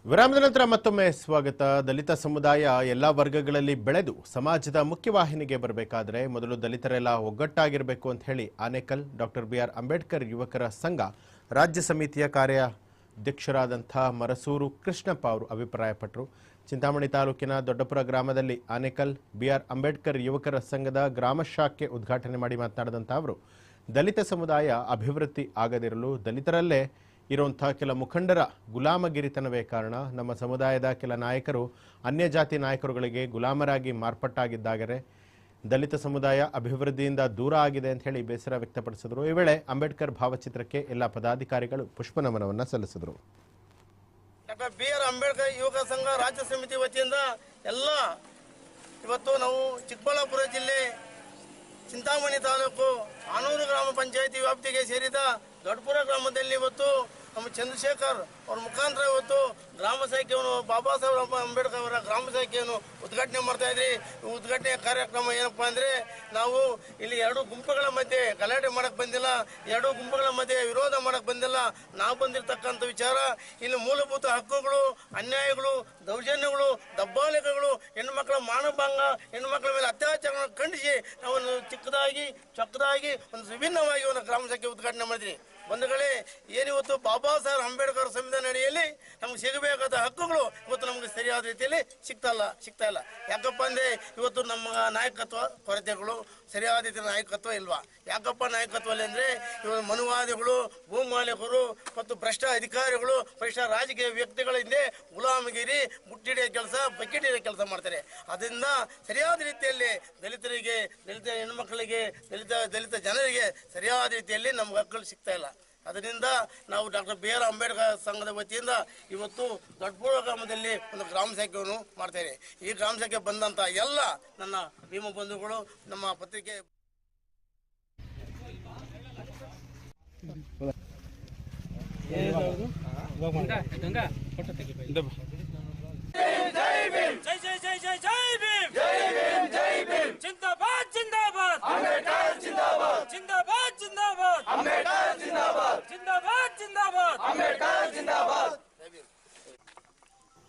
ವಿರಾಮದ ನಂತರ ಮತ್ತೊಮ್ಮೆ ಸ್ವಾಗತ. ದಲಿತ ಸಮುದಾಯ ಎಲ್ಲ ವರ್ಗಗಳಲ್ಲಿ ಬೆಳೆದು ಸಮಾಜದ ಮುಖ್ಯವಾಹಿನಿಗೆ ಬರಬೇಕಾದ್ರೆ ಮೊದಲು ದಲಿತರೆಲ್ಲ ಒಗ್ಗಟ್ಟಾಗಿರಬೇಕು ಅಂತ ಹೇಳಿ ಆನೇಕಲ್ ಡಾಕ್ಟರ್ ಬಿ.ಆರ್. ಅಂಬೇಡ್ಕರ್ ಯುವಕರ ಸಂಘ ರಾಜ್ಯ ಸಮಿತಿಯ ಕಾರ್ಯಾಧ್ಯಕ್ಷರಾದಂಥ ಮರಸೂರು ಕೃಷ್ಣಪ್ಪ ಅವರು ಅಭಿಪ್ರಾಯಪಟ್ಟರು. ಚಿಂತಾಮಣಿ ತಾಲೂಕಿನ ದೊಡ್ಡಪುರ ಗ್ರಾಮದಲ್ಲಿ ಆನೇಕಲ್ ಬಿ.ಆರ್. ಅಂಬೇಡ್ಕರ್ ಯುವಕರ ಸಂಘದ ಗ್ರಾಮ ಶಾಖೆ ಉದ್ಘಾಟನೆ ಮಾಡಿ ಮಾತನಾಡಿದಂಥ ಅವರು ದಲಿತ ಸಮುದಾಯ ಅಭಿವೃದ್ಧಿ ಆಗದಿರಲು ದಲಿತರಲ್ಲೇ ಇರುವಂಥ ಕೆಲ ಮುಖಂಡರ ಗುಲಾಮಗಿರಿತನವೇ ಕಾರಣ. ನಮ್ಮ ಸಮುದಾಯದ ಕೆಲ ನಾಯಕರು ಅನ್ಯ ಜಾತಿ ನಾಯಕರುಗಳಿಗೆ ಗುಲಾಮರಾಗಿ ಮಾರ್ಪಟ್ಟಾಗಿದ್ದಾಗರೆ ದಲಿತ ಸಮುದಾಯ ಅಭಿವೃದ್ಧಿಯಿಂದ ದೂರ ಆಗಿದೆ ಅಂತ ಹೇಳಿ ಬೇಸರ ವ್ಯಕ್ತಪಡಿಸಿದರು. ಈ ವೇಳೆ ಅಂಬೇಡ್ಕರ್ ಭಾವಚಿತ್ರಕ್ಕೆ ಎಲ್ಲ ಪದಾಧಿಕಾರಿಗಳು ಪುಷ್ಪನಮನವನ್ನು ಸಲ್ಲಿಸಿದರು. Doctor B R. ಅಂಬೇಡ್ಕರ್ ಯುವಕ ಸಂಘ ರಾಜ್ಯ ಸಮಿತಿ ವತಿಯಿಂದ ಎಲ್ಲ ಇವತ್ತು ನಾವು ಚಿಕ್ಕಬಳ್ಳಾಪುರ ಜಿಲ್ಲೆ ಚಿಂತಾಮಣಿ ತಾಲೂಕು ಆನೂರು ಗ್ರಾಮ ಪಂಚಾಯಿತಿ ವ್ಯಾಪ್ತಿಗೆ ಸೇರಿದ ದೊಡ್ಡಪುರ ಗ್ರಾಮದಲ್ಲಿ ಇವತ್ತು ನಮ್ಮ ಚಂದ್ರಶೇಖರ್ ಅವ್ರ ಮುಖಾಂತರ ಇವತ್ತು ಗ್ರಾಮ ಶಾಖೆಯನ್ನು ಬಾಬಾ ಸಾಹೇಬ್ ಅಂಬೇಡ್ಕರ್ ಅವರ ಗ್ರಾಮ ಶಾಖೆಯನ್ನು ಉದ್ಘಾಟನೆ ಮಾಡ್ತಾ ಇದ್ರಿ. ಉದ್ಘಾಟನೆಯ ಕಾರ್ಯಕ್ರಮ ಏನಪ್ಪಾ ಅಂದ್ರೆ, ನಾವು ಇಲ್ಲಿ ಎರಡು ಗುಂಪುಗಳ ಮಧ್ಯೆ ಗಲಾಟೆ ಮಾಡಕ್ ಬಂದಿಲ್ಲ, ಎರಡು ಗುಂಪುಗಳ ಮಧ್ಯೆ ವಿರೋಧ ಮಾಡಕ್ ಬಂದಿಲ್ಲ. ನಾವು ಬಂದಿರತಕ್ಕಂಥ ವಿಚಾರ ಇಲ್ಲಿ ಮೂಲಭೂತ ಹಕ್ಕುಗಳು, ಅನ್ಯಾಯಗಳು, ದೌರ್ಜನ್ಯಗಳು, ದಬ್ಬಾಳಿಕೆಗಳು, ಹೆಣ್ಣುಮಕ್ಕಳ ಮಾನಭಂಗ, ಹೆಣ್ಣುಮಕ್ಕಳ ಮೇಲೆ ಅತ್ಯಾಚಾರಗಳನ್ನು ಖಂಡಿಸಿ ನಾವು ಚಿಕ್ಕದಾಗಿ ಚೊಕ್ಕದಾಗಿ ಒಂದು ವಿಭಿನ್ನವಾಗಿ ಒಂದು ಗ್ರಾಮ ಶಾಖೆ ಉದ್ಘಾಟನೆ ಮಾಡಿದ್ರಿ. ಬಂಧುಗಳೇ, ಏನಿವತ್ತು ಬಾಬಾ ಸಾಹೇಬ್ ಅಂಬೇಡ್ಕರ್ ಸಂವಿಧಾನ ಅಡಿಯಲ್ಲಿ ನಮ್ಗೆ ಸಿಗಬೇಕಾದ ಹಕ್ಕುಗಳು ಇವತ್ತು ನಮ್ಗೆ ಸರಿಯಾದ ರೀತಿಯಲ್ಲಿ ಸಿಗ್ತಾ ಇಲ್ಲ. ಯಾಕಪ್ಪ ಅಂದ್ರೆ ಇವತ್ತು ನಮ್ಮ ನಾಯಕತ್ವ ಕೊರತೆಗಳು, ಸರಿಯಾದ ರೀತಿಯ ನಾಯಕತ್ವ ಇಲ್ವಾ? ಯಾಕಪ್ಪ ನಾಯಕತ್ವ ಇಲ್ಲ ಅಂದ್ರೆ, ಇವರು ಮನುವಾದಿಗಳು, ಭೂಮಾಲೀಕರು ಮತ್ತು ಭ್ರಷ್ಟ ಅಧಿಕಾರಿಗಳು, ಭ್ರಷ್ಟ ರಾಜಕೀಯ ವ್ಯಕ್ತಿಗಳ ಹಿಂದೆ ಗುಲಾಮಗಿರಿ, ಮುಟ್ಟಿಡಿಯ ಕೆಲಸ, ಬಕೆಟ್ ಹಿಡಿಯೋ ಕೆಲಸ ಮಾಡ್ತಾರೆ. ಅದರಿಂದ ಸರಿಯಾದ ರೀತಿಯಲ್ಲಿ ದಲಿತರಿಗೆ, ದಲಿತ ಹೆಣ್ಮಕ್ಳಿಗೆ, ದಲಿತ ಜನರಿಗೆ ಸರಿಯಾದ ರೀತಿಯಲ್ಲಿ ನಮ್ಗೆ ಹಕ್ಕುಗಳು ಸಿಗ್ತಾ ಇಲ್ಲ. ಅದರಿಂದ ನಾವು ಡಾಕ್ಟರ್ ಬಿ.ಆರ್. ಅಂಬೇಡ್ಕರ್ ಸಂಘದ ವತಿಯಿಂದ ಇವತ್ತು ದೊಡ್ಡಪುರ ಗ್ರಾಮದಲ್ಲಿ ಒಂದು ಗ್ರಾಮ ಶಾಖೆಯನ್ನು ಮಾಡ್ತೇವೆ. ಈ ಗ್ರಾಮ ಶಾಖೆ ಬಂದಂತ ಎಲ್ಲ ನನ್ನ ಭೀಮ ಬಂಧುಗಳು, ನಮ್ಮ ಪತ್ರಿಕೆ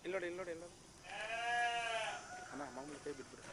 ಇಲ್ಲ ನೋಡಿ ಅಣ್ಣ ಮಾಮೂಲಿ ಕೈ ಬಿಟ್ಬಿಡು.